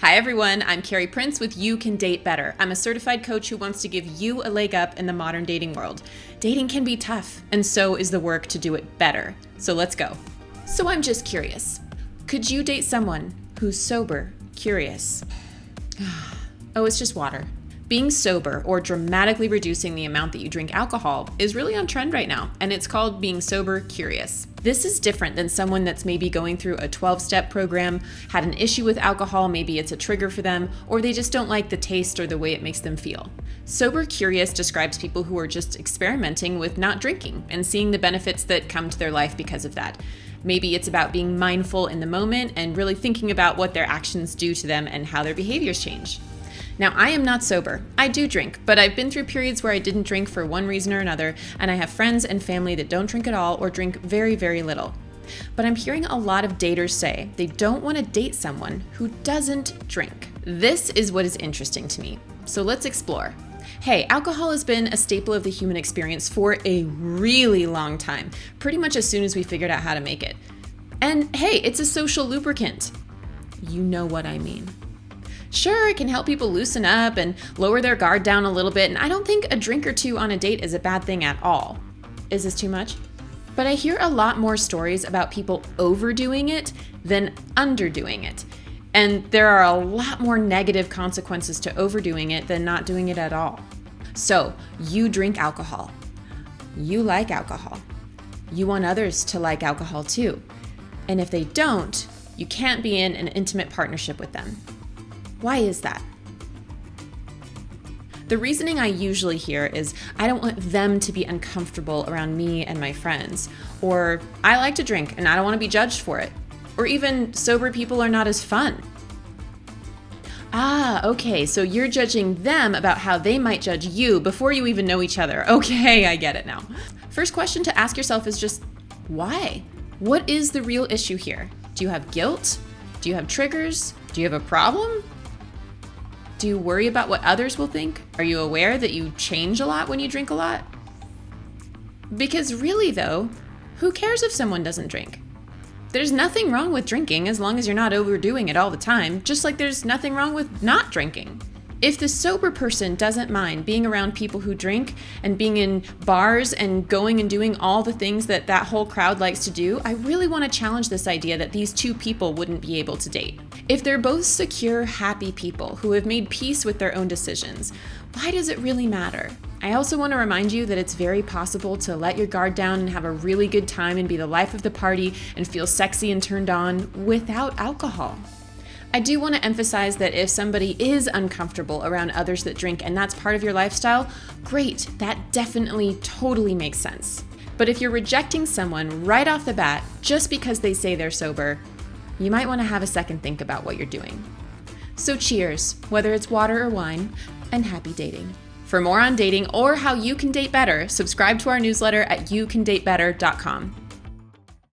Hi everyone, I'm Carrie Prince with You Can Date Better. I'm a certified coach who wants to give you a leg up in the modern dating world. Dating can be tough, and so is the work to do it better. So let's go. So I'm just curious. Could you date someone who's sober, curious? Oh, it's just water. Being sober or dramatically reducing the amount that you drink alcohol is really on trend right now, and it's called being sober curious. This is different than someone that's maybe going through a 12-step program, had an issue with alcohol, maybe it's a trigger for them, or they just don't like the taste or the way it makes them feel. Sober curious describes people who are just experimenting with not drinking and seeing the benefits that come to their life because of that. Maybe it's about being mindful in the moment and really thinking about what their actions do to them and how their behaviors change. Now, I am not sober. I do drink, but I've been through periods where I didn't drink for one reason or another, and I have friends and family that don't drink at all or drink very, very little. But I'm hearing a lot of daters say they don't want to date someone who doesn't drink. This is what is interesting to me. So let's explore. Hey, alcohol has been a staple of the human experience for a really long time, pretty much as soon as we figured out how to make it. And hey, it's a social lubricant. You know what I mean. Sure, it can help people loosen up and lower their guard down a little bit, and I don't think a drink or two on a date is a bad thing at all. Is this too much? But I hear a lot more stories about people overdoing it than underdoing it. And there are a lot more negative consequences to overdoing it than not doing it at all. So, you drink alcohol. You like alcohol. You want others to like alcohol too. And if they don't, you can't be in an intimate partnership with them. Why is that? The reasoning I usually hear is I don't want them to be uncomfortable around me and my friends, or I like to drink and I don't want to be judged for it, or even sober people are not as fun. Okay, so you're judging them about how they might judge you before you even know each other. Okay, I get it now. First question to ask yourself is just, why? What is the real issue here? Do you have guilt? Do you have triggers? Do you have a problem? Do you worry about what others will think? Are you aware that you change a lot when you drink a lot? Because really though, who cares if someone doesn't drink? There's nothing wrong with drinking as long as you're not overdoing it all the time, just like there's nothing wrong with not drinking. If the sober person doesn't mind being around people who drink and being in bars and going and doing all the things that whole crowd likes to do, I really want to challenge this idea that these two people wouldn't be able to date. If they're both secure, happy people who have made peace with their own decisions, why does it really matter? I also want to remind you that it's very possible to let your guard down and have a really good time and be the life of the party and feel sexy and turned on without alcohol. I do want to emphasize that if somebody is uncomfortable around others that drink and that's part of your lifestyle, great, that definitely totally makes sense. But if you're rejecting someone right off the bat just because they say they're sober, you might want to have a second think about what you're doing. So cheers, whether it's water or wine, and happy dating. For more on dating or how you can date better, subscribe to our newsletter at youcandatebetter.com.